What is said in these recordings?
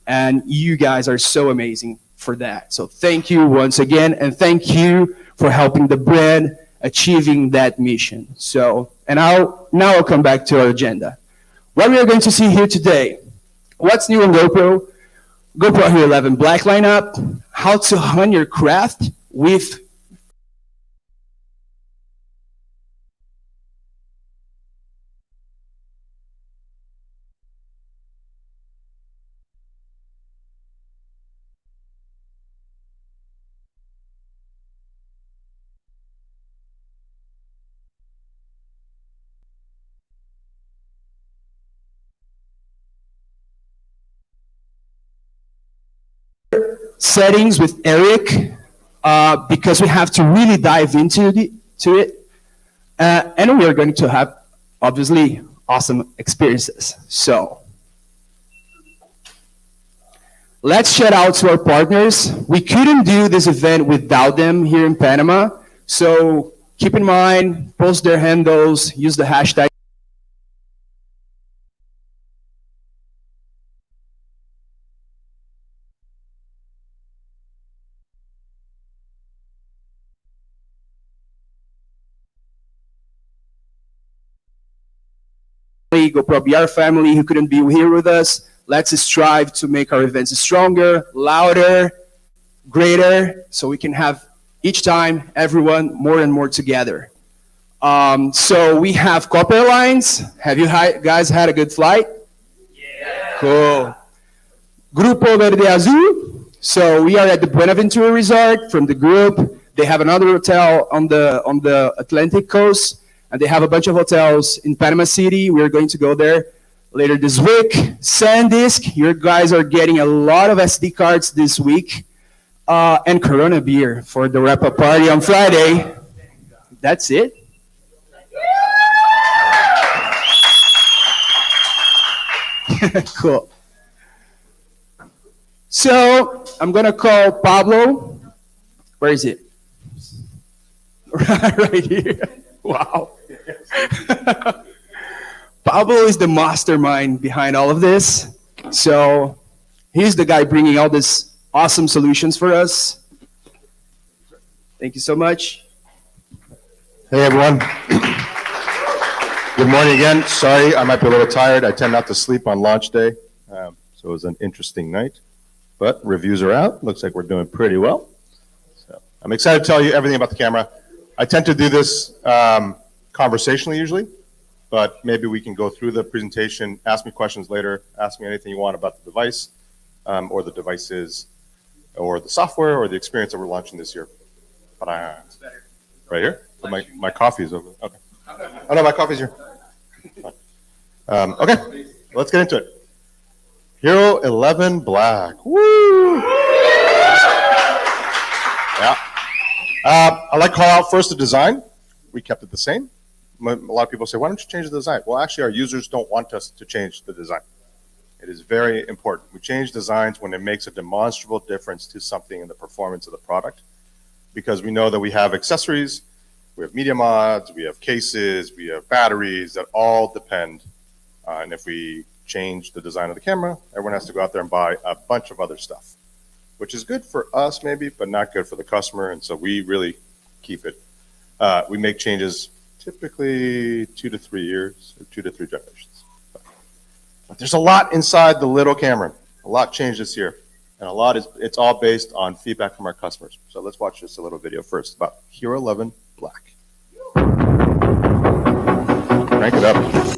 And you guys are so amazing for that. So thank you once again, and thank you for helping the brand achieving that mission. So, and now I'll come back to our agenda. What we are going to see here today, what's new on GoPro? GoPro HERO11 Black lineup, how to hone your craft with settings with Eric, because we have to really dive into it. And we are going to have, obviously, awesome experiences. So let's shout out to our partners. We couldn't do this event without them here in Panama. So keep in mind, post their handles, use the hashtag. GoPro BR family who couldn't be here with us. Let's strive to make our events stronger, louder, greater, so we can have each time everyone more and more together. So we have Copa Airlines. Have you guys had a good flight? Yeah. Cool. Grupo Verde Azul. So we are at the Buenaventura Resort from the group. They have another hotel on the Atlantic coast. And they have a bunch of hotels in Panama City. We're going to go there later this week. SanDisk, you guys are getting a lot of SD cards this week. And Corona beer for the wrap-up party on Friday. That's it. Cool. So I'm going to call Pablo. Where is it? Right here. Wow. Pablo is the mastermind behind all of this. So he's the guy bringing all these awesome solutions for us. Thank you so much. Hey, everyone. Good morning again. Sorry, I might be a little tired. I tend not to sleep on launch day. So it was an interesting night. But reviews are out. Looks like we're doing pretty well. So I'm excited to tell you everything about the camera. I tend to do this conversationally usually, but maybe we can go through the presentation, ask me questions later, ask me anything you want about the device, or the devices, or the software, or the experience that we're launching this year. Right here? So my coffee is over. Okay. Oh no, my coffee's here. Okay, let's get into it. HERO11 Black. Woo! Yeah. I'd like to call out first the design. We kept it the same. A lot of people say, why don't you change the design? Well, actually, our users don't want us to change the design. It is very important. We change designs when it makes a demonstrable difference to something in the performance of the product, because we know that we have accessories, we have media mods, we have cases, we have batteries that all depend. And if we change the design of the camera, everyone has to go out there and buy a bunch of other stuff, which is good for us maybe, but not good for the customer. And so we really keep it. We make changes typically 2 to 3 years, or 2 to 3 generations. But there's a lot inside the little camera. A lot changed this year. And it's all based on feedback from our customers. So let's watch just a little video first about HERO11 Black. Crank it up.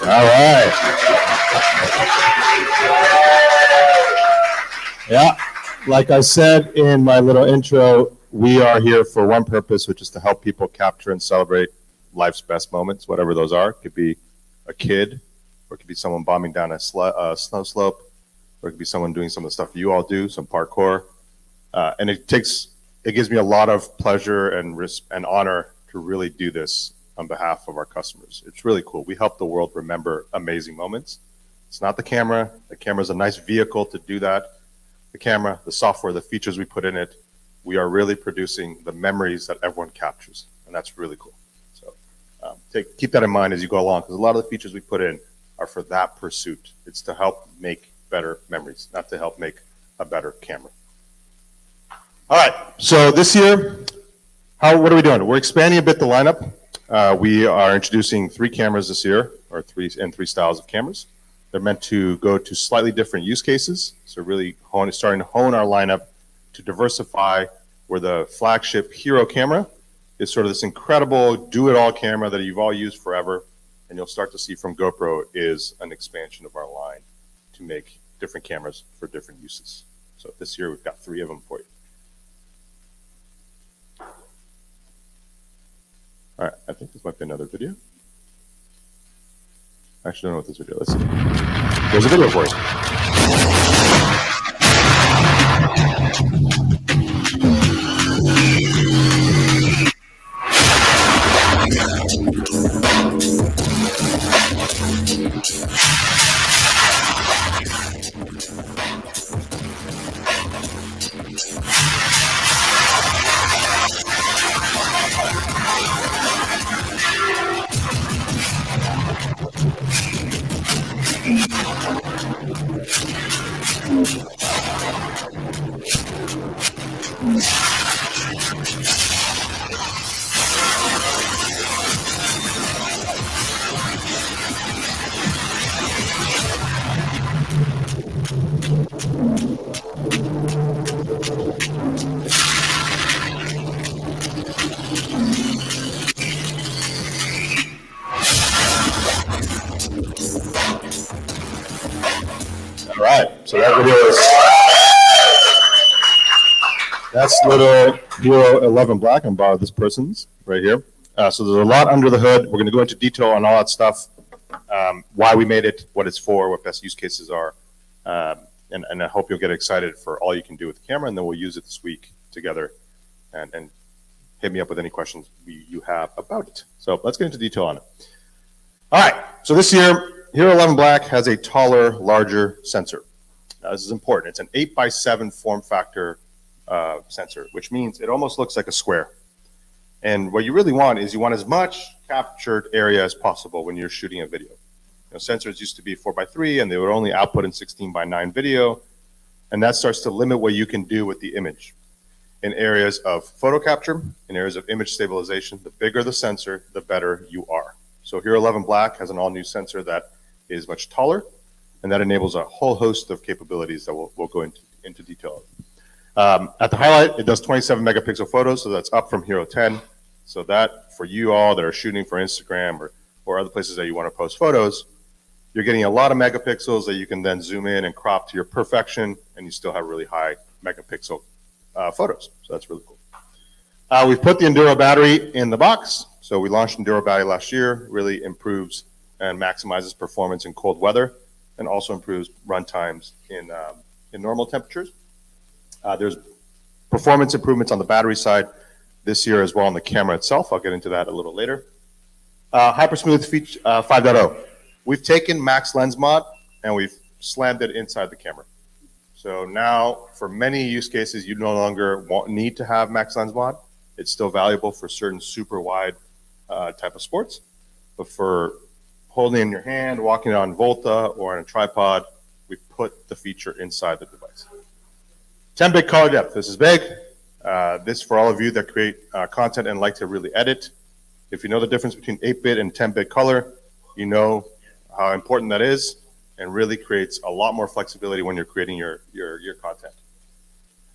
All right. Yeah, like I said in my little intro, we are here for one purpose, which is to help people capture and celebrate life's best moments, whatever those are. It could be a kid, or it could be someone bombing down a snow slope, or it could be someone doing some of the stuff you all do, some parkour. And it gives me a lot of pleasure and honor to really do this on behalf of our customers. It's really cool. We help the world remember amazing moments. It's not the camera. The camera is a nice vehicle to do that. The camera, the software, the features we put in it, we are really producing the memories that everyone captures. And that's really cool. So keep that in mind as you go along, because a lot of the features we put in are for that pursuit. It's to help make better memories, not to help make a better camera. All right, so this year, what are we doing? We're expanding a bit the lineup. We are introducing 3 cameras this year, or three styles of cameras. They're meant to go to slightly different use cases. So really starting to hone our lineup to diversify, where the flagship HERO camera is sort of this incredible do-it-all camera that you've all used forever. And you'll start to see from GoPro is an expansion of our line to make different cameras for different uses. So this year we've got 3 of them for you. All right, I think this might be another video. I actually don't know what this video is. Let's see. There's a video for All right, so that video is, that's little HERO11 Black. I'm borrowing this person's right here. So there's a lot under the hood. We're going to go into detail on all that stuff, why we made it, what it's for, what best use cases are. And I hope you'll get excited for all you can do with the camera, and then we'll use it this week together and hit me up with any questions you have about it. So let's get into detail on it. All right, so this year, HERO11 Black has a taller, larger sensor. Now, this is important. It's an 8x7 form factor sensor, which means it almost looks like a square. And what you really want is you want as much captured area as possible when you're shooting a video. Sensors used to be 4:3, and they would only output in 16:9 video, and that starts to limit what you can do with the image. In areas of photo capture, in areas of image stabilization, the bigger the sensor, the better you are. So HERO11 Black has an all-new sensor that is much taller, and that enables a whole host of capabilities that we'll go into detail of. At the highlight, it does 27 megapixel photos, so that's up from HERO10. So that, for you all that are shooting for Instagram or other places that you want to post photos, you're getting a lot of megapixels that you can then zoom in and crop to your perfection, and you still have really high megapixel photos. So that's really cool. We've put the Enduro battery in the box. So we launched Enduro battery last year, really improves and maximizes performance in cold weather, and also improves run times in normal temperatures. There's performance improvements on the battery side this year as well on the camera itself. I'll get into that a little later. Hypersmooth feature 5.0. We've taken max lens mod and we've slammed it inside the camera. So now for many use cases, you no longer need to have max lens mod. It's still valuable for certain super wide type of sports, but for holding in your hand, walking on Volta or on a tripod, we put the feature inside the device. 10-bit color depth. This is big. This for all of you that create content and like to really edit. If you know the difference between 8-bit and 10-bit color, you know how important that is, and really creates a lot more flexibility when you're creating your content.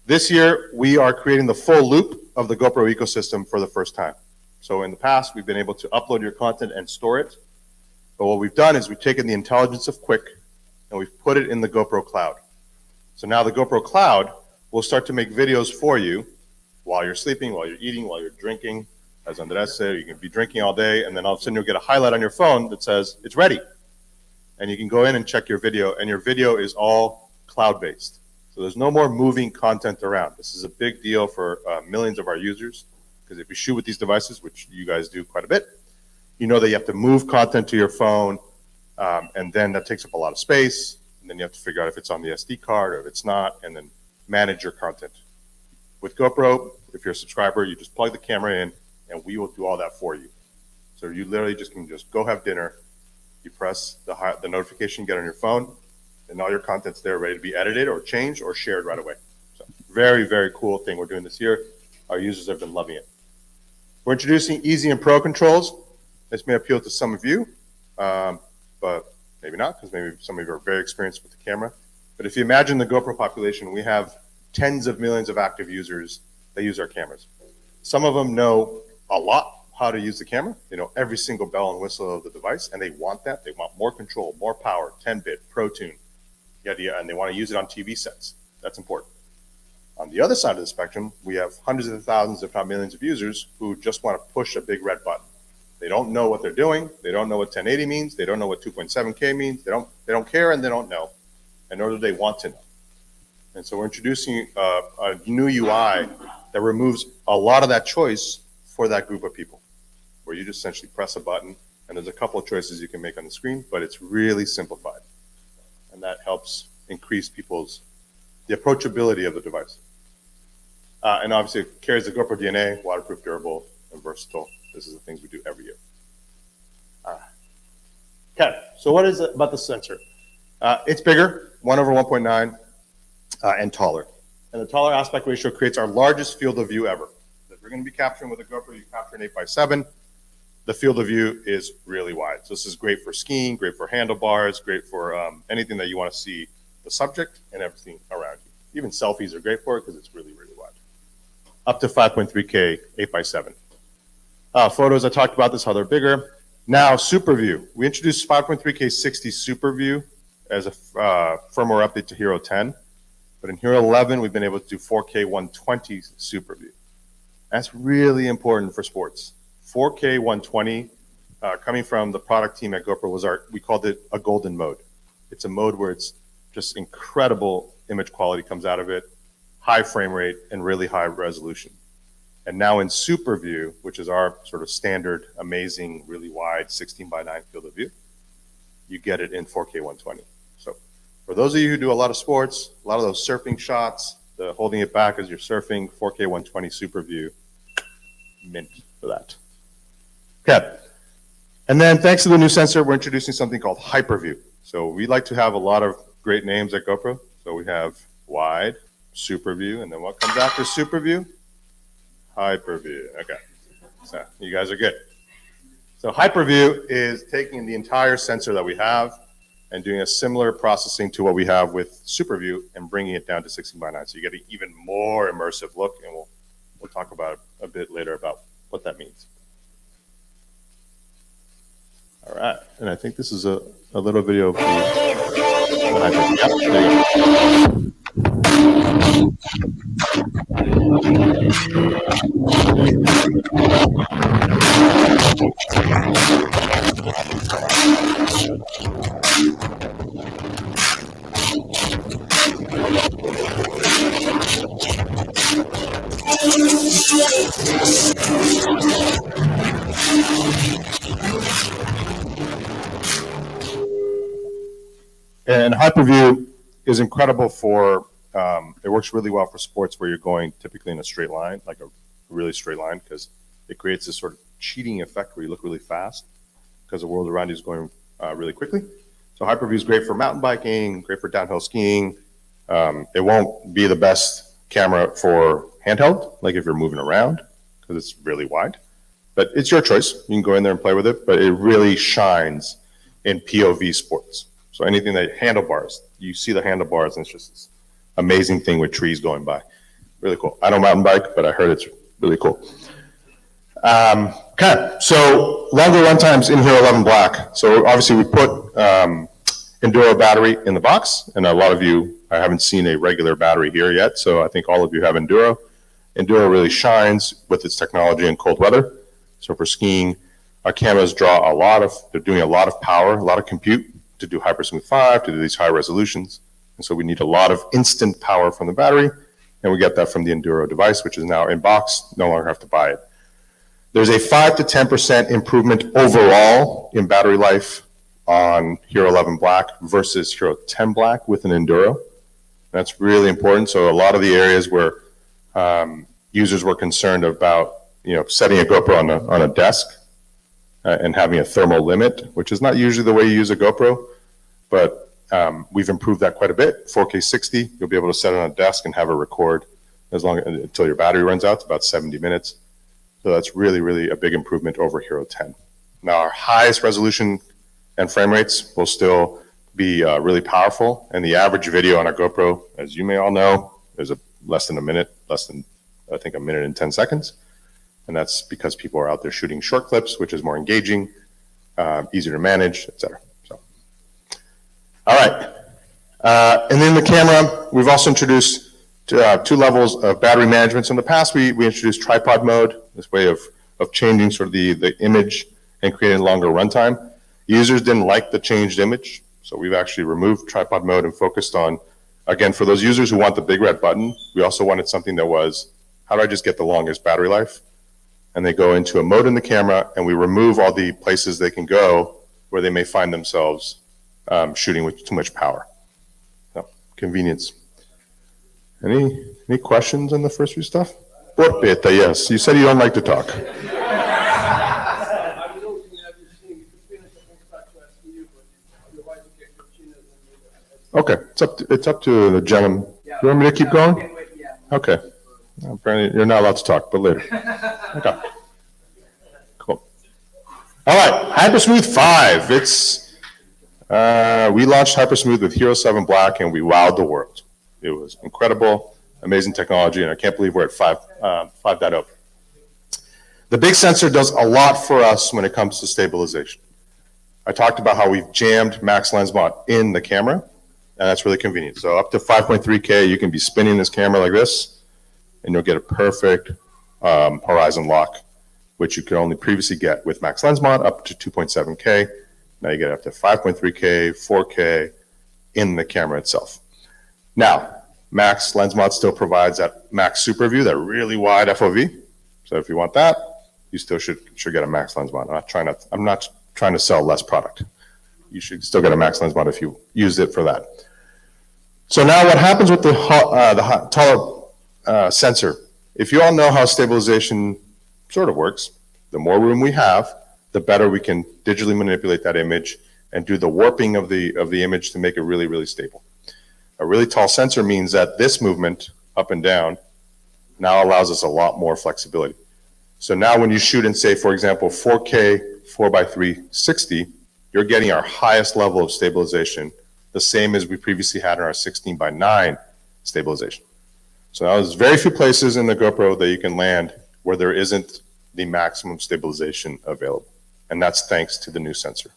This year, we are creating the full loop of the GoPro ecosystem for the first time. So in the past, we've been able to upload your content and store it. But what we've done is we've taken the intelligence of Quick and we've put it in the GoPro cloud. So now the GoPro cloud will start to make videos for you while you're sleeping, while you're eating, while you're drinking. As Andres said, you can be drinking all day, and then all of a sudden you'll get a highlight on your phone that says, it's ready. And you can go in and check your video, and your video is all cloud-based. So there's no more moving content around. This is a big deal for millions of our users, because if you shoot with these devices, which you guys do quite a bit, you know that you have to move content to your phone, and then that takes up a lot of space, and then you have to figure out if it's on the SD card or if it's not, and then manage your content. With GoPro, if you're a subscriber, you just plug the camera in, and we will do all that for you. So you literally just can just go have dinner, you press the notification, get on your phone, and all your content's there ready to be edited or changed or shared right away. So very, very cool thing we're doing this year. Our users have been loving it. We're introducing easy and pro controls. This may appeal to some of you, but maybe not, because maybe some of you are very experienced with the camera. But if you imagine the GoPro population, we have tens of millions of active users that use our cameras. Some of them know a lot how to use the camera. They know every single bell and whistle of the device, and they want that. They want more control, more power, 10-bit, Pro Tune, and they want to use it on TV sets. That's important. On the other side of the spectrum, we have hundreds of thousands, if not millions of users who just want to push a big red button. They don't know what they're doing. They don't know what 1080 means. They don't know what 2.7K means. They don't care, and they don't know, and nor do they want to know. And so we're introducing a new UI that removes a lot of that choice for that group of people, where you just essentially press a button, and there's a couple of choices you can make on the screen, but it's really simplified. And that helps increase the approachability of the device. And obviously it carries the GoPro DNA, waterproof, durable, and versatile. This is the things we do every year. Okay, so what is it about the sensor? It's bigger, 1/1.9, and taller. And the taller aspect ratio creates our largest field of view ever. If you're going to be capturing with a GoPro, you capture an 8x7. The field of view is really wide. So this is great for skiing, great for handlebars, great for anything that you want to see the subject and everything around you. Even selfies are great for it because it's really, really wide. Up to 5.3K, 8x7. Photos, I talked about this, how they're bigger. Now, Super View. We introduced 5.3K 60 Super View as a firmware update to HERO10. But in HERO11, we've been able to do 4K 120 Super View. That's really important for sports. 4K 120, coming from the product team at GoPro, we called it a golden mode. It's a mode where it's just incredible image quality comes out of it, high frame rate, and really high resolution. And now in Super View, which is our sort of standard, amazing, really wide 16:9 field of view, you get it in 4K 120. So for those of you who do a lot of sports, a lot of those surfing shots, the holding it back as you're surfing, 4K 120 Super View, mint for that. Okay. And then thanks to the new sensor, we're introducing something called Hyperview. So we like to have a lot of great names at GoPro. So we have Wide, Superview, and then what comes after Superview? Hyperview. Okay, so you guys are good. So Hyperview is taking the entire sensor that we have and doing a similar processing to what we have with Superview and bringing it down to 16:9. So you get an even more immersive look, and we'll talk about a bit later about what that means. All right, and I think this is a little video of the Hyperview. Yep, there you go. And Hyperview is incredible for, it works really well for sports where you're going typically in a straight line, like a really straight line, because it creates this sort of cheating effect where you look really fast because the world around you is going really quickly. So Hyperview is great for mountain biking, great for downhill skiing. It won't be the best camera for handheld, like if you're moving around, because it's really wide. But it's your choice. You can go in there and play with it, but it really shines in POV sports. So anything that handlebars, you see the handlebars and it's just this amazing thing with trees going by. Really cool. I don't mountain bike, but I heard it's really cool. Okay, so longer run times in HERO11 Black. So obviously we put Enduro battery in the box, and a lot of you, I haven't seen a regular battery here yet, so I think all of you have Enduro. Enduro really shines with its technology in cold weather. So for skiing, our cameras draw they're doing a lot of power, a lot of compute to do Hypersmooth 5, to do these high resolutions. And so we need a lot of instant power from the battery, and we get that from the Enduro device, which is now in box, no longer have to buy it. There's a 5 to 10% improvement overall in battery life on HERO11 Black versus HERO10 Black with an Enduro. That's really important. So a lot of the areas where users were concerned about, setting a GoPro on a desk and having a thermal limit, which is not usually the way you use a GoPro, but we've improved that quite a bit. 4K 60, you'll be able to set it on a desk and have it record until your battery runs out. It's about 70 minutes. So that's really, really a big improvement over HERO10. Now our highest resolution and frame rates will still be really powerful, and the average video on a GoPro, as you may all know, is less than a minute, I think a minute and 10 seconds. And that's because people are out there shooting short clips, which is more engaging, easier to manage, etc. So, all right. And then the camera, we've also introduced 2 levels of battery management. So in the past, we introduced tripod mode, this way of changing sort of the image and creating longer runtime. Users didn't like the changed image, so we've actually removed tripod mode and focused on, again, for those users who want the big red button, we also wanted something that was, how do I just get the longest battery life? And they go into a mode in the camera, and we remove all the places they can go where they may find themselves shooting with too much power. So, convenience. Any questions on the first few stuff? Porpeta, yes. You said you don't like to talk. Okay, it's up to the gentleman. You want me to keep going? Okay. Apparently, you're not allowed to talk, but later. Okay. Cool. All right, Hypersmooth 5. We launched Hypersmooth with HERO7 Black, and we wowed the world. It was incredible, amazing technology, and I can't believe we're at 5.0. The big sensor does a lot for us when it comes to stabilization. I talked about how we've jammed max lens mod in the camera, and that's really convenient. So up to 5.3K, you can be spinning this camera like this, and you'll get a perfect horizon lock, which you could only previously get with max lens mod up to 2.7K. Now you get up to 5.3K, 4K in the camera itself. Now, max lens mod still provides that max super view, that really wide FOV. So if you want that, you still should get a max lens mod. I'm not trying to sell less product. You should still get a max lens mod if you use it for that. So now what happens with the taller sensor? If you all know how stabilization sort of works, the more room we have, the better we can digitally manipulate that image and do the warping of the image to make it really, really stable. A really tall sensor means that this movement up and down now allows us a lot more flexibility. So now when you shoot in, say, for example, 4K 4x3 60, you're getting our highest level of stabilization, the same as we previously had in our 16:9 stabilization. So now there's very few places in the GoPro that you can land where there isn't the maximum stabilization available. And that's thanks to the new sensor.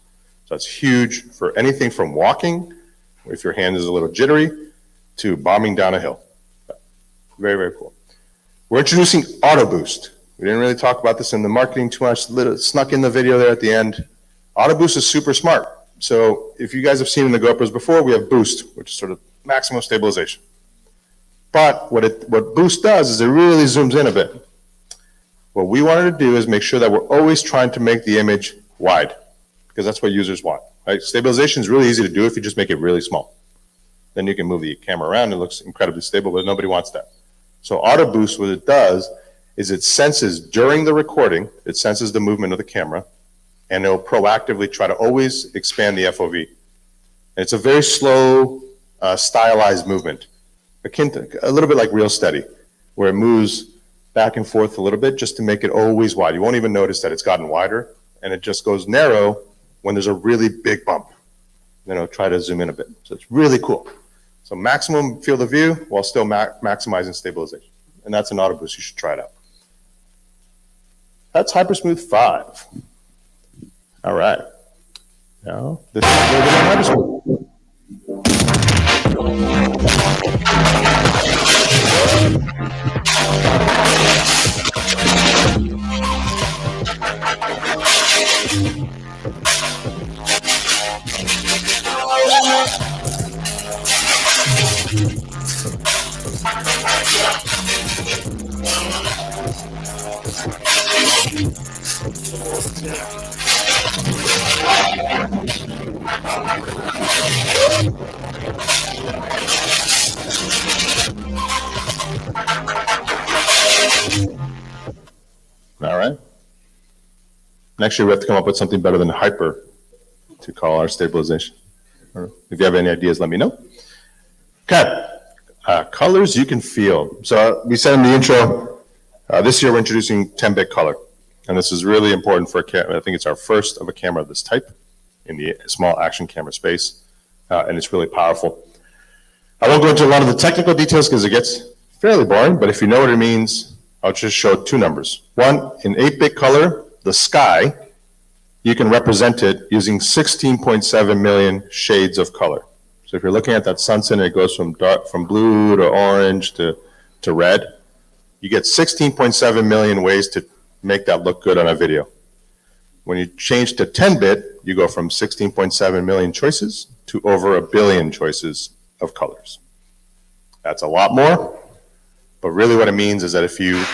So it's huge for anything from walking, if your hand is a little jittery, to bombing down a hill. Very, very cool. We're introducing Auto Boost. We didn't really talk about this in the marketing too much, snuck in the video there at the end. Auto Boost is super smart. So if you guys have seen in the GoPros before, we have Boost, which is sort of maximum stabilization. But what Boost does is it really zooms in a bit. What we wanted to do is make sure that we're always trying to make the image wide, because that's what users want, right? Stabilization is really easy to do if you just make it really small. Then you can move the camera around, it looks incredibly stable, but nobody wants that. So Auto Boost, what it does is it senses during the recording, it senses the movement of the camera, and it'll proactively try to always expand the FOV. And it's a very slow, stylized movement, akin to a little bit like Real Steady, where it moves back and forth a little bit just to make it always wide. You won't even notice that it's gotten wider, and it just goes narrow when there's a really big bump. Then it'll try to zoom in a bit. So it's really cool. So maximum field of view while still maximizing stabilization. And that's an Auto Boost. You should try it out. That's Hypersmooth 5. All right. Now, this is a little bit on Hypersmooth. All right. Next year we have to come up with something better than hyper to call our stabilization. If you have any ideas, let me know. Okay. Colors you can feel. So we said in the intro, this year we're introducing 10-bit color. And this is really important for a camera. I think it's our first of a camera of this type in the small action camera space. And it's really powerful. I won't go into a lot of the technical details because it gets fairly boring, but if you know what it means, I'll just show two numbers. One, in 8-bit color, the sky, you can represent it using 16.7 million shades of color. So if you're looking at that sunset and it goes from blue to orange to red, you get 16.7 million ways to make that look good on a video. When you change to 10-bit, you go from 16.7 million choices to over 1 billion choices of colors. That's a lot more, but really what it means is that if you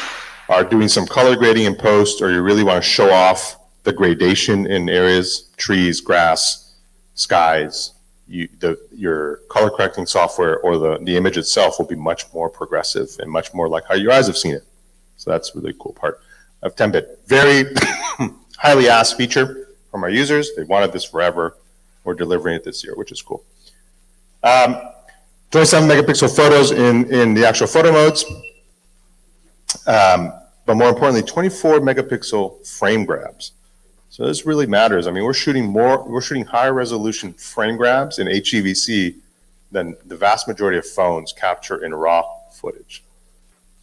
are doing some color grading in post, or you really want to show off the gradation in areas, trees, grass, skies, your color correcting software or the image itself will be much more progressive and much more like how your eyes have seen it. So that's a really cool part of 10-bit. Very highly asked feature from our users. They wanted this forever. We're delivering it this year, which is cool. 27 megapixel photos in the actual photo modes. But more importantly, 24 megapixel frame grabs. So this really matters. I mean, we're shooting higher resolution frame grabs in HEVC than the vast majority of phones capture in raw footage.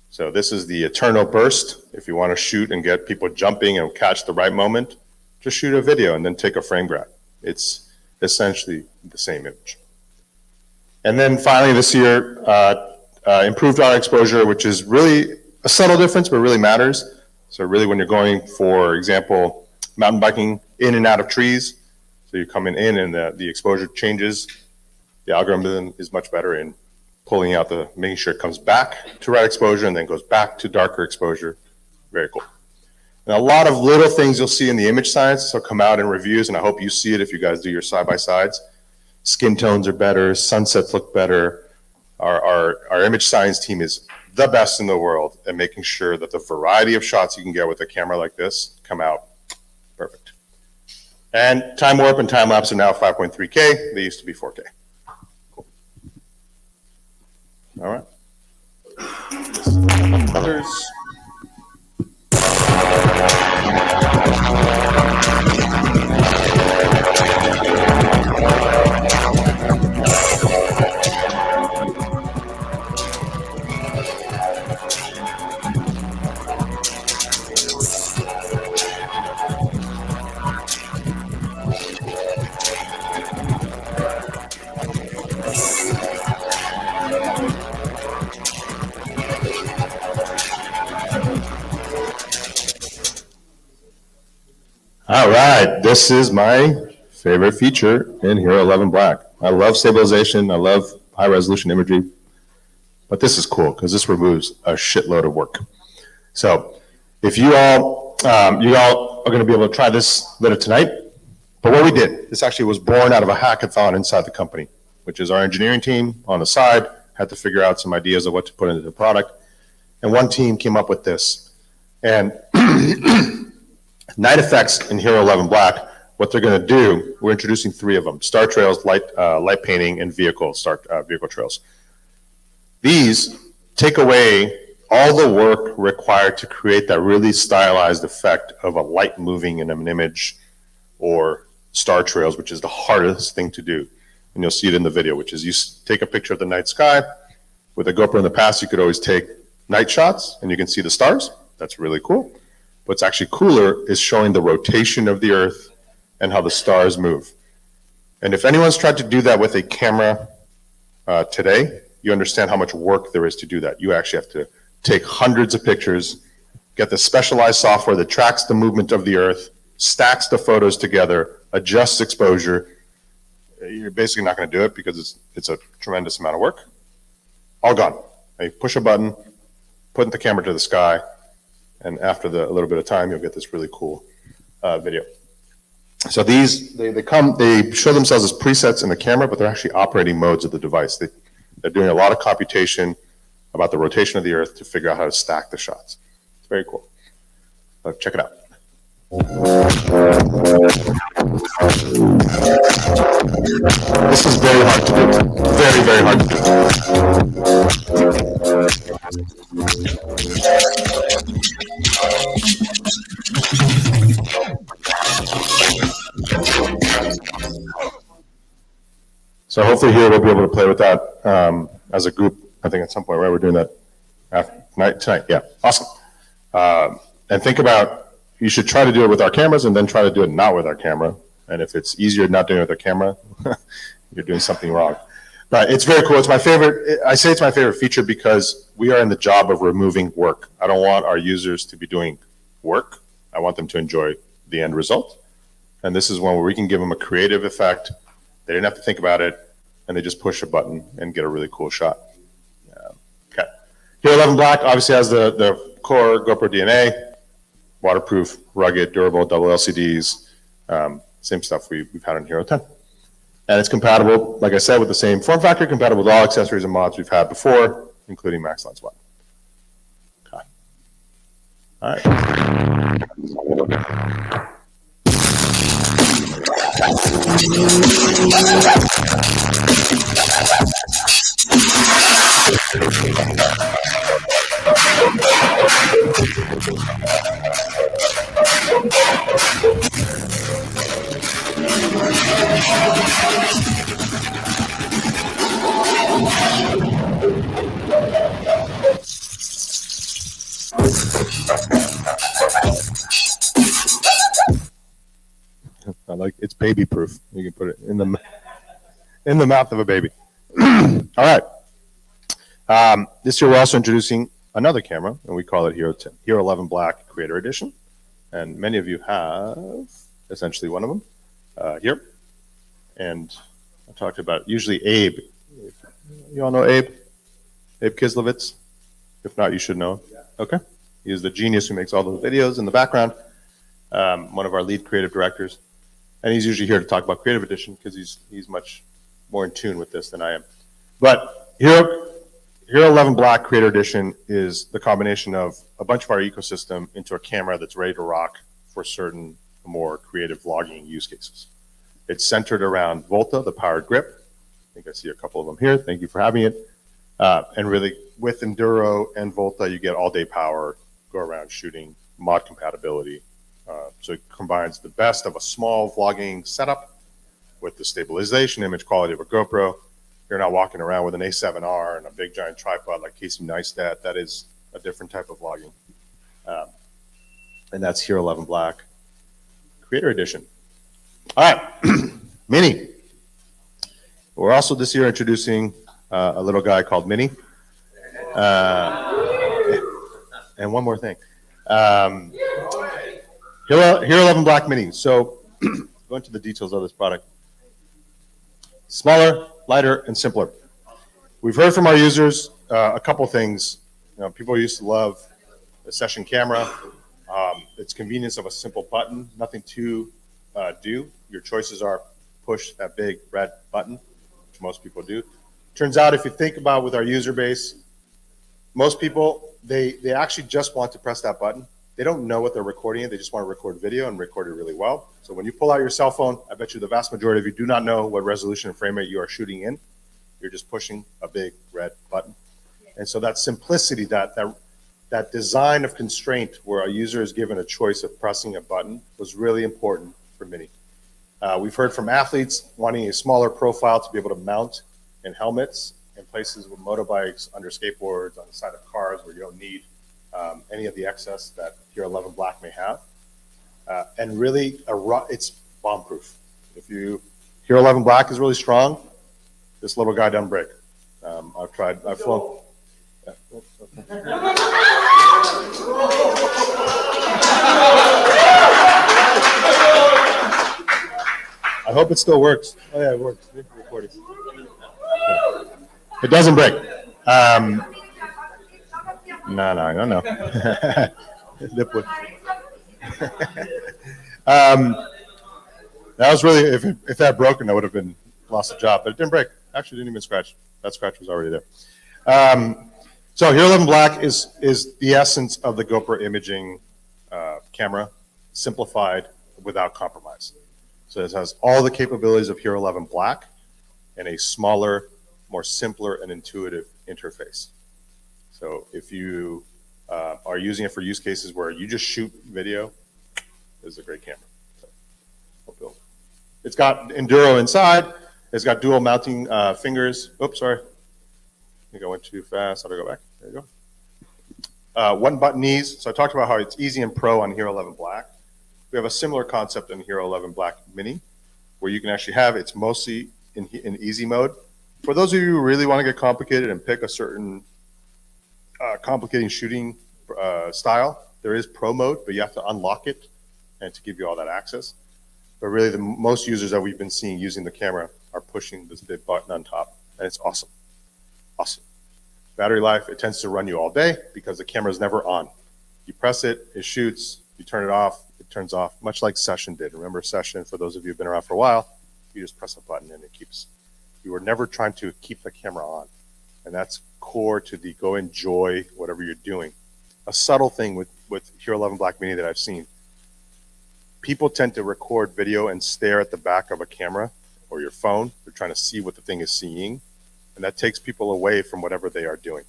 So this is the eternal burst. If you want to shoot and get people jumping and catch the right moment, just shoot a video and then take a frame grab. It's essentially the same image. And then finally this year, improved our exposure, which is really a subtle difference, but really matters. So really when you're going, for example, mountain biking in and out of trees, so you're coming in and the exposure changes, the algorithm is much better in pulling out making sure it comes back to right exposure and then goes back to darker exposure. Very cool. And a lot of little things you'll see in the image science, so come out in reviews, and I hope you see it if you guys do your side-by-sides. Skin tones are better, sunsets look better. Our image science team is the best in the world at making sure that the variety of shots you can get with a camera like this come out perfect. And time warp and time lapse are now 5.3K. They used to be 4K. Cool. All right. Others. All right, this is my favorite feature in HERO11 Black. I love stabilization, I love high resolution imagery, but this is cool because this removes a shitload of work. So if you all are going to be able to try this later tonight, but what we did, this actually was born out of a hackathon inside the company, which is our engineering team on the side had to figure out some ideas of what to put into the product. And one team came up with this. And night effects in HERO11 Black, what they're going to do, we're introducing 3 of them: star trails, light painting, and vehicle trails. These take away all the work required to create that really stylized effect of a light moving in an image or star trails, which is the hardest thing to do. And you'll see it in the video, which is you take a picture of the night sky. With a GoPro in the past, you could always take night shots and you can see the stars. That's really cool. What's actually cooler is showing the rotation of the Earth and how the stars move. And if anyone's tried to do that with a camera today, you understand how much work there is to do that. You actually have to take hundreds of pictures, get the specialized software that tracks the movement of the Earth, stacks the photos together, adjusts exposure. You're basically not going to do it because it's a tremendous amount of work. All gone. You push a button, put the camera to the sky, and after a little bit of time, you'll get this really cool video. So these, they show themselves as presets in the camera, but they're actually operating modes of the device. They're doing a lot of computation about the rotation of the Earth to figure out how to stack the shots. It's very cool. Check it out. This is very hard to do. Very, very hard to do. So hopefully here we'll be able to play with that as a group. I think at some point, right? We're doing that tonight. Yeah, awesome. And think about, you should try to do it with our cameras and then try to do it not with our camera. And if it's easier not doing it with our camera, you're doing something wrong. But it's very cool. It's my favorite. I say it's my favorite feature because we are in the job of removing work. I don't want our users to be doing work. I want them to enjoy the end result. And this is one where we can give them a creative effect. They didn't have to think about it, and they just push a button and get a really cool shot. Okay. HERO11 Black obviously has the core GoPro DNA, waterproof, rugged, durable, double LCDs, same stuff we've had on HERO10. And it's compatible, like I said, with the same form factor, compatible with all accessories and mods we've had before, including Max Lens 1. Okay. All right. I like it's baby proof. You can put it in the mouth of a baby. All right. This year we're also introducing another camera, and we call it HERO11 Black Creator Edition. And many of you have essentially one of them here. And I talked about usually Abe. You all know Abe? Abe Kislevitz? If not, you should know. Okay. He is the genius who makes all those videos in the background. One of our lead creative directors. And he's usually here to talk about Creative Edition because he's much more in tune with this than I am. But HERO11 Black Creator Edition is the combination of a bunch of our ecosystem into a camera that's ready to rock for certain more creative vlogging use cases. It's centered around Volta, the powered grip. I think I see a couple of them here. Thank you for having it. And really, with Enduro and Volta, you get all-day power, go around shooting, mod compatibility. So it combines the best of a small vlogging setup with the stabilization, image quality of a GoPro. You're not walking around with an A7R and a big giant tripod like Casey Neistat. That is a different type of vlogging. And that's HERO11 Black Creator Edition. All right, Mini. We're also this year introducing a little guy called Mini. And one more thing. HERO11 Black Mini. So go into the details of this product. Smaller, lighter, and simpler. We've heard from our users a couple things. People used to love a session camera. Its convenience of a simple button, nothing to do. Your choices are push that big red button, which most people do. Turns out if you think about with our user base, most people, they actually just want to press that button. They don't know what they're recording. They just want to record video and record it really well. So when you pull out your cell phone, I bet you the vast majority of you do not know what resolution and frame rate you are shooting in. You're just pushing a big red button. And so that simplicity, that design of constraint where a user is given a choice of pressing a button was really important for Mini. We've heard from athletes wanting a smaller profile to be able to mount in helmets in places with motorbikes, under skateboards, on the side of cars where you don't need any of the excess that HERO11 Black may have. And really, it's bomb-proof. If HERO11 Black is really strong, this little guy doesn't break. I've flown. I hope it still works. Oh yeah, it works. It doesn't break. No. That was really, if that had broken, I would have been lost a job, but it didn't break. Actually, didn't even scratch. That scratch was already there. So HERO11 Black is the essence of the GoPro imaging camera, simplified without compromise. So it has all the capabilities of HERO11 Black and a smaller, more simpler and intuitive interface. So if you are using it for use cases where you just shoot video, this is a great camera. So, it's got Enduro inside. It's got dual mounting fingers. Oops, sorry. I think I went too fast. How do I go back? There you go. One button ease. So I talked about how it's easy and pro on HERO11 Black. We have a similar concept in HERO11 Black Mini, where you can actually have it's mostly in easy mode. For those of you who really want to get complicated and pick a certain complicating shooting style, there is pro mode, but you have to unlock it and to give you all that access. But really, the most users that we've been seeing using the camera are pushing this big button on top, and it's awesome. Awesome. Battery life, it tends to run you all day because the camera is never on. You press it, it shoots, you turn it off, it turns off, much like Session did. Remember Session, for those of you who've been around for a while, you just press a button and it keeps, you were never trying to keep the camera on. And that's core to the go enjoy whatever you're doing. A subtle thing with HERO11 Black Mini that I've seen, people tend to record video and stare at the back of a camera or your phone. They're trying to see what the thing is seeing. And that takes people away from whatever they are doing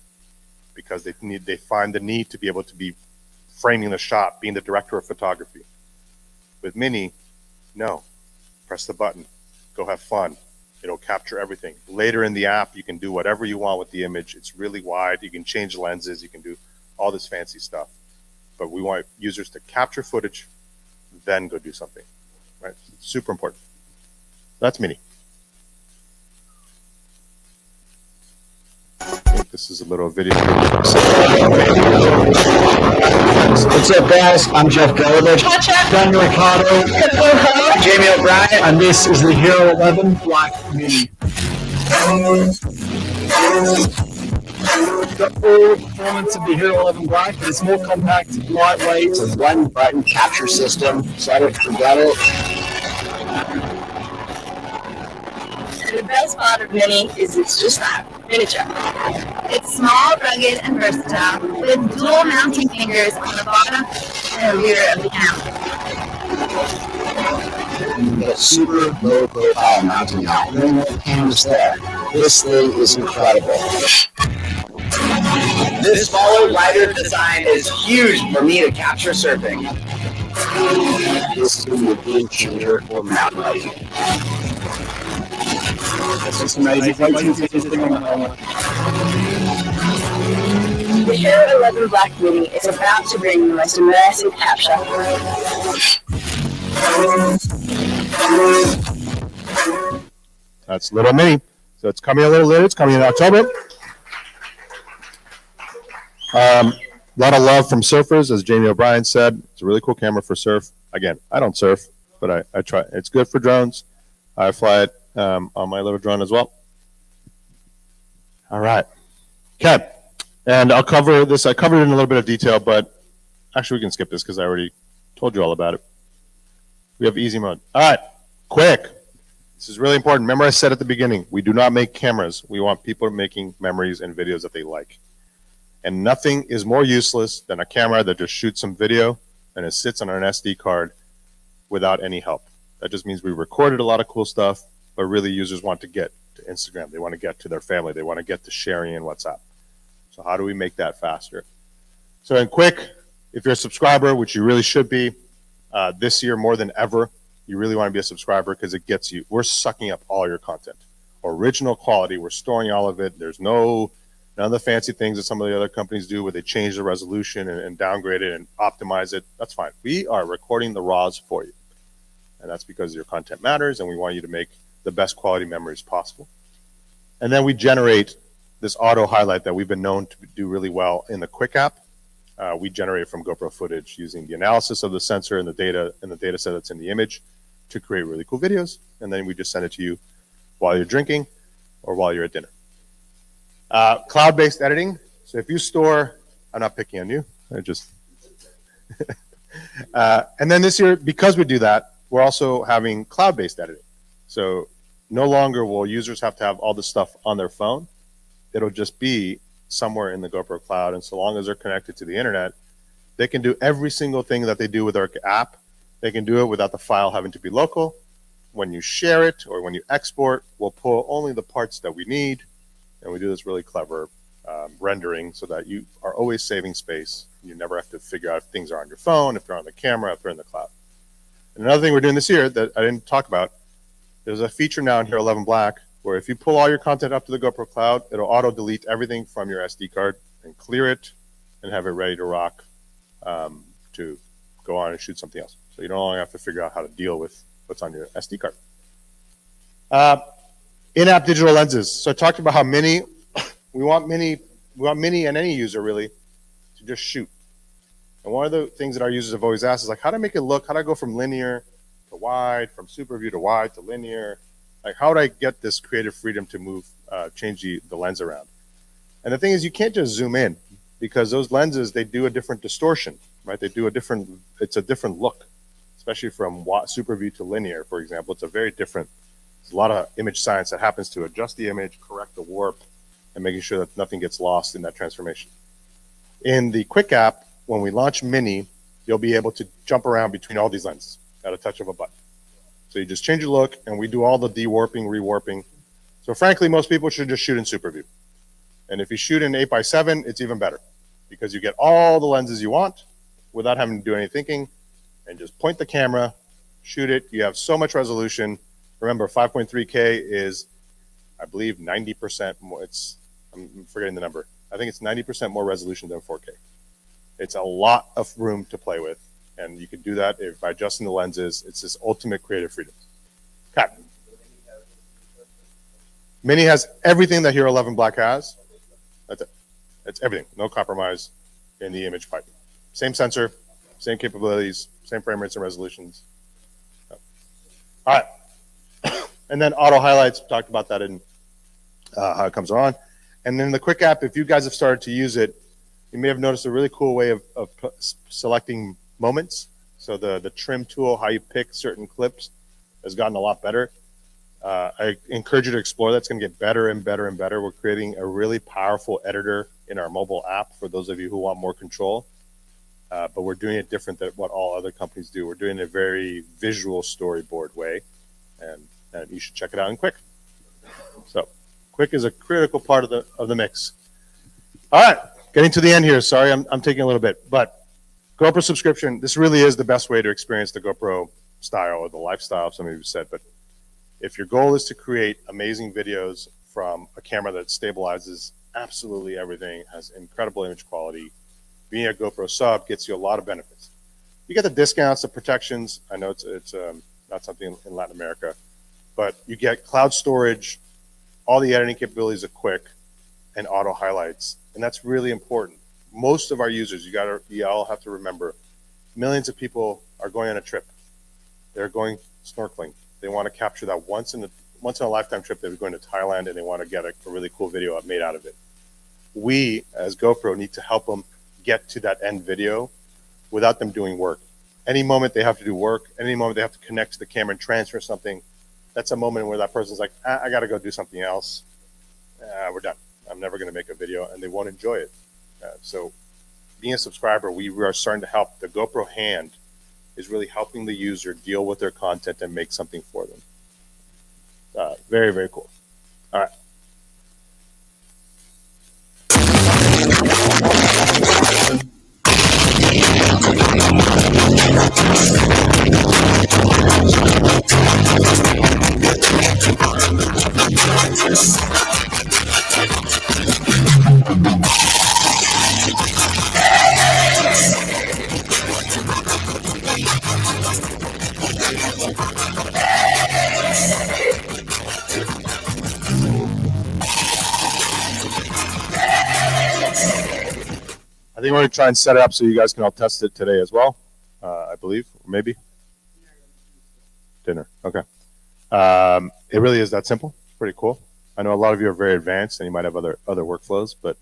because they find the need to be able to be framing the shot, being the director of photography. With Mini, no. Press the button. Go have fun. It'll capture everything. Later in the app, you can do whatever you want with the image. It's really wide. You can change lenses. You can do all this fancy stuff. But we want users to capture footage, then go do something. Right? It's super important. That's Mini. I think this is a little video. What's up, guys? I'm Jeff Gullovich, Daniel Ricardo, Jamie O'Brien, and this is the HERO11 Black Mini. The full performance of the HERO11 Black, but it's more compact, lightweight. It's a one-button capture system, so I don't forget it. The best part of Mini is it's just that, miniature. It's small, rugged, and versatile, with dual mounting fingers on the bottom and the rear of the camera. You get a super low profile mounting mount. You don't want the cameras there. This thing is incredible. This smaller, lighter design is huge for me to capture surfing. This is going to be a game changer for mountain biking. It's just amazing. The HERO11 Black Mini is about to bring the most immersive capture. That's little mini. So it's coming a little later. It's coming in October. A lot of love from surfers, as Jamie O'Brien said. It's a really cool camera for surf. Again, I don't surf, but I try. It's good for drones. I fly it on my little drone as well. All right. Okay. And I'll cover this. I covered it in a little bit of detail, but actually we can skip this because I already told you all about it. We have easy mode. All right. Quick. This is really important. Remember I said at the beginning, we do not make cameras. We want people making memories and videos that they like. And nothing is more useless than a camera that just shoots some video and it sits on an SD card without any help. That just means we recorded a lot of cool stuff, but really users want to get to Instagram. They want to get to their family. They want to get to sharing in WhatsApp. So how do we make that faster? So in quick, if you're a subscriber, which you really should be, this year more than ever, you really want to be a subscriber because it gets you, we're sucking up all your content. Original quality, we're storing all of it. There's none of the fancy things that some of the other companies do where they change the resolution and downgrade it and optimize it. That's fine. We are recording the RAWs for you. And that's because your content matters and we want you to make the best quality memories possible. And then we generate this auto highlight that we've been known to do really well in the Quick app. We generate from GoPro footage using the analysis of the sensor and the data set that's in the image to create really cool videos. And then we just send it to you while you're drinking or while you're at dinner. Cloud-based editing. So if you store, I'm not picking on you. I just, and then this year, because we do that, we're also having cloud-based editing. So no longer will users have to have all this stuff on their phone. It'll just be somewhere in the GoPro cloud. And so long as they're connected to the internet, they can do every single thing that they do with our app. They can do it without the file having to be local. When you share it or when you export, we'll pull only the parts that we need. And we do this really clever rendering so that you are always saving space. You never have to figure out if things are on your phone, if they're on the camera, if they're in the cloud. And another thing we're doing this year that I didn't talk about, there's a feature now in HERO11 Black where if you pull all your content up to the GoPro cloud, it'll auto-delete everything from your SD card and clear it and have it ready to rock to go on and shoot something else. So you don't only have to figure out how to deal with what's on your SD card. In-app digital lenses. So I talked about how we want mini and any user really to just shoot. And one of the things that our users have always asked is like, how do I make it look? How do I go from linear to wide, from super view to wide to linear? Like, how would I get this creative freedom to move, change the lens around? And the thing is, you can't just zoom in because those lenses, they do a different distortion, right? It's a different look, especially from super view to linear, for example. It's a very different, there's a lot of image science that happens to adjust the image, correct the warp, and making sure that nothing gets lost in that transformation. In the Quick app, when we launch Mini, you'll be able to jump around between all these lenses at a touch of a button. So you just change your look, and we do all the dewarping, rewarping. So frankly, most people should just shoot in super view. And if you shoot in 8x7, it's even better because you get all the lenses you want without having to do any thinking and just point the camera, shoot it. You have so much resolution. Remember, 5.3K is, I believe, 90% more. I'm forgetting the number. I think it's 90% more resolution than 4K. It's a lot of room to play with. And you can do that by adjusting the lenses. It's this ultimate creative freedom. Okay. Mini has everything that HERO11 Black has. That's it. It's everything. No compromise in the image pipe. Same sensor, same capabilities, same frame rates and resolutions. All right. And then auto highlights, talked about that in how it comes on. And then the Quick app, if you guys have started to use it, you may have noticed a really cool way of selecting moments. So the trim tool, how you pick certain clips, has gotten a lot better. I encourage you to explore that. It's going to get better and better and better. We're creating a really powerful editor in our mobile app for those of you who want more control. but we're doing it different than what all other companies do. We're doing it in a very visual storyboard way, and you should check it out in Quick. So Quick is a critical part of the mix. All right, getting to the end here. Sorry, I'm taking a little bit, but GoPro subscription, this really is the best way to experience the GoPro style or the lifestyle, some of you said. But if your goal is to create amazing videos from a camera that stabilizes absolutely everything, has incredible image quality, being a GoPro sub gets you a lot of benefits. You get the discounts, the protections. I know it's not something in Latin America, but you get cloud storage, all the editing capabilities of Quick, and auto highlights, and that's really important. Most of our users, you all have to remember, millions of people are going on a trip. They're going snorkeling. They want to capture that once in a lifetime trip. They're going to Thailand and they want to get a really cool video made out of it. We, as GoPro, need to help them get to that end video without them doing work. Any moment they have to do work, any moment they have to connect to the camera and transfer something, that's a moment where that person's like, I got to go do something else. We're done. I'm never going to make a video, and they won't enjoy it. So being a subscriber, we are starting to help. The GoPro hand is really helping the user deal with their content and make something for them. Very, very cool. All right. I think we're going to try and set it up so you guys can all test it today as well, I believe, or maybe. Dinner, okay. It really is that simple. It's pretty cool. I know a lot of you are very advanced and you might have other workflows, but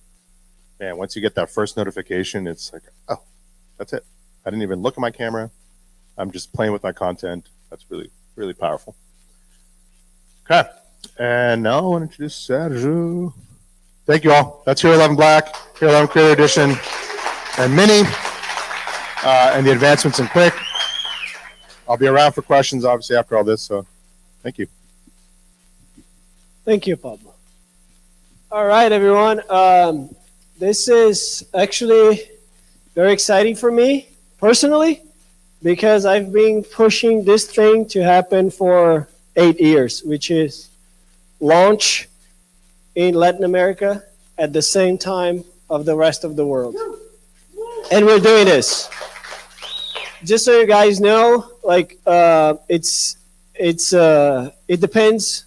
man, once you get that first notification, it's like, oh, that's it. I didn't even look at my camera. I'm just playing with my content. That's really, really powerful. Okay, and now I want to introduce Sergio. Thank you all. That's HERO11 Black, HERO11 Creator Edition, and Mini, and the advancements in Quick. I'll be around for questions, obviously, after all this, so thank you. Thank you, Pablo. All right, everyone. This is actually very exciting for me, personally, because I've been pushing this thing to happen for 8 years, which is launch in Latin America at the same time of the rest of the world. And we're doing this. Just so you guys know, like it depends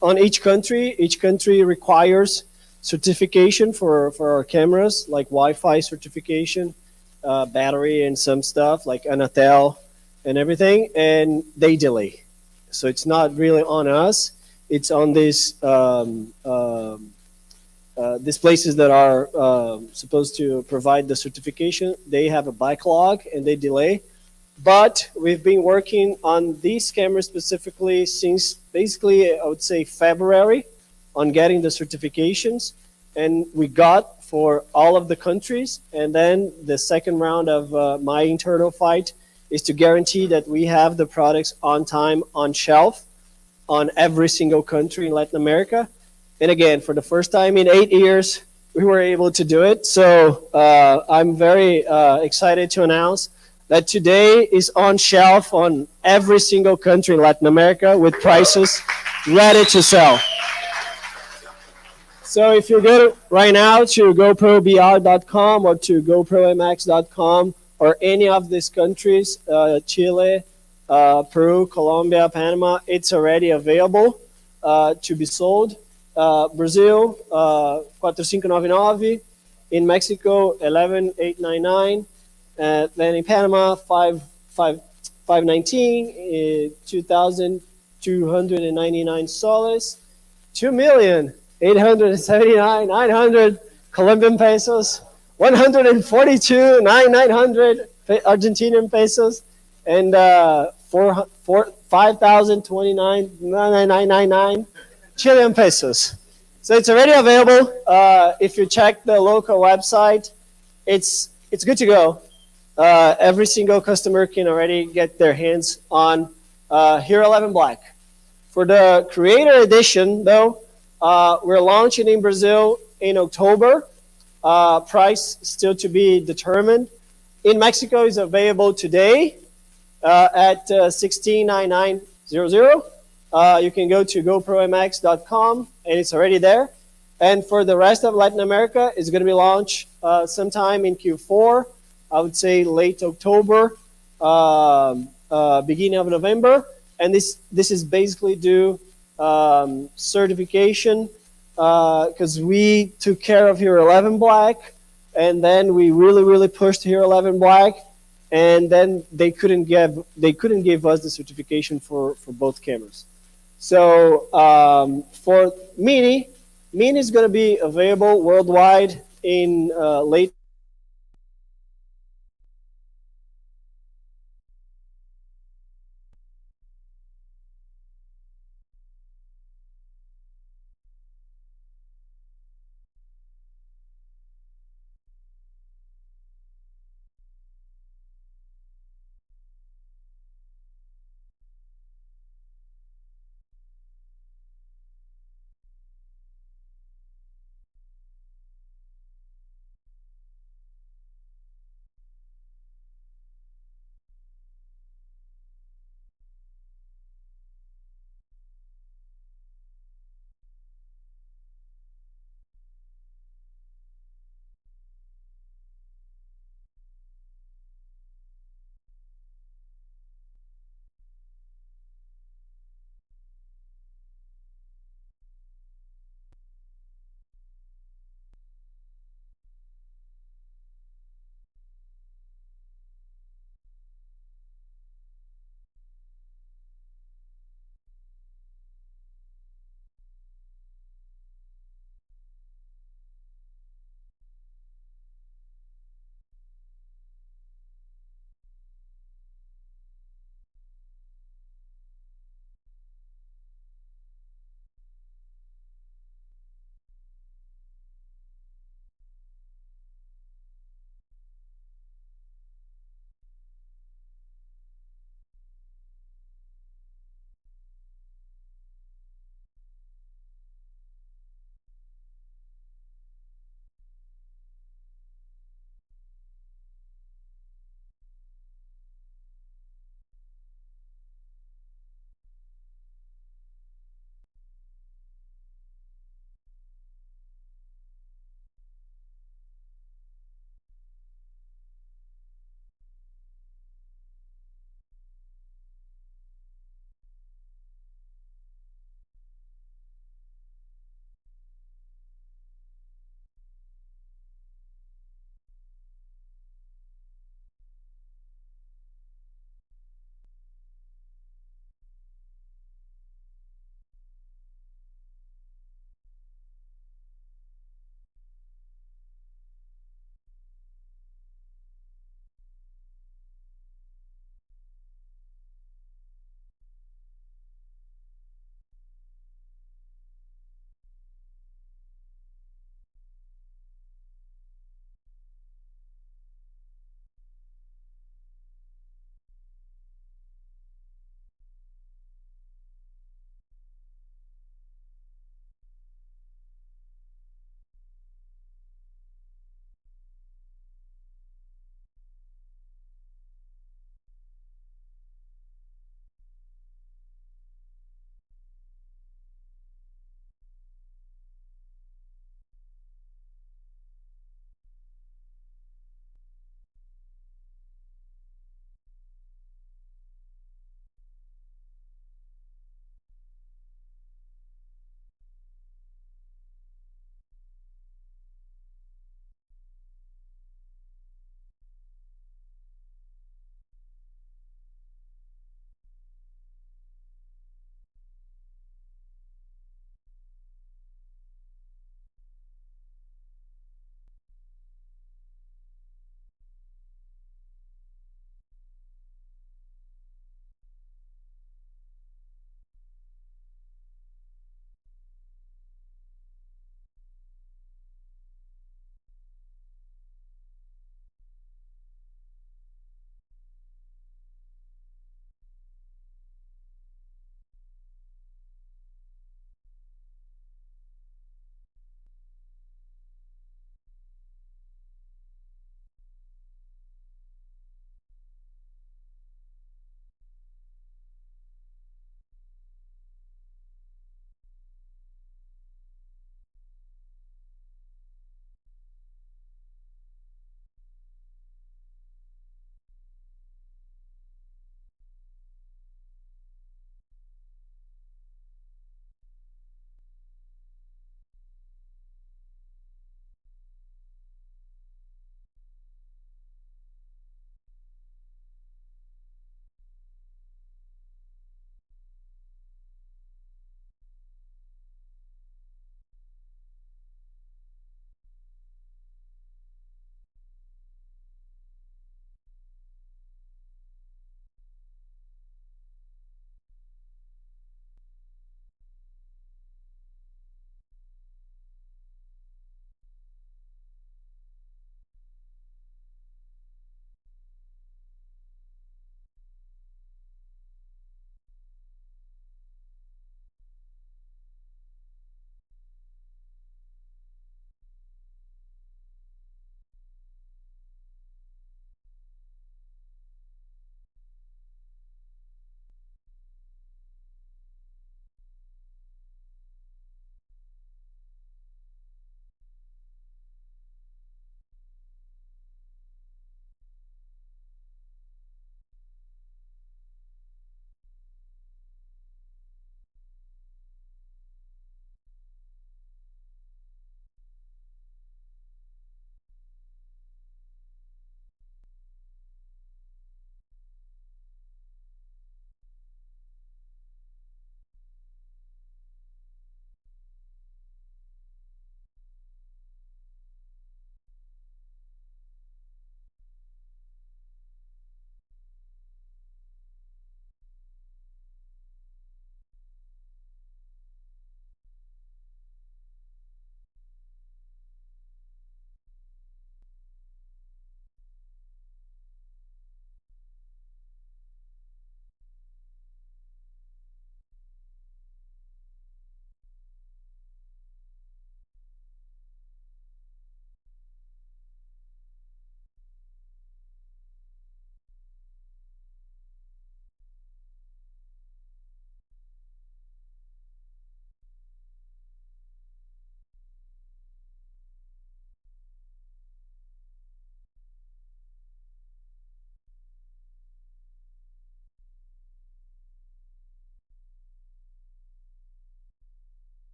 on each country. Each country requires certification for our cameras, like Wi-Fi certification, battery and some stuff like Anatel and everything, and they delay. So it's not really on us. It's on these places that are supposed to provide the certification. They have a backlog and they delay. But we've been working on these cameras specifically since basically, I would say, February on getting the certifications. And we got for all of the countries. And then the second round of my internal fight is to guarantee that we have the products on time, on shelf, on every single country in Latin America. And again, for the first time in 8 years, we were able to do it. So I'm very excited to announce that today is on shelf on every single country in Latin America with prices ready to sell. So if you go right now to GoProBR.com or to GoProMX.com or any of these countries, Chile, Peru, Colombia, Panama, it's already available to be sold. Brazil, 4599, in Mexico, 11899, then in Panama, 519, 2,299 soles, 2,879,900 Colombian pesos, 142,900 Argentinian pesos, and 5,029,999 Chilean pesos. So it's already available. If you check the local website, it's good to go. every single customer can already get their hands on HERO11 Black. For the Creator Edition, though, we're launching in Brazil in October. Price still to be determined. In Mexico, is available today at $16,990. You can go to GoProMX.com and it's already there. And for the rest of Latin America, it's going to be launched sometime in Q4. I would say late October, beginning of November. And this is basically due certification because we took care of HERO11 Black, and then we really pushed HERO11 Black, and then they couldn't give us the certification for both cameras. So for Mini is going to be available worldwide in late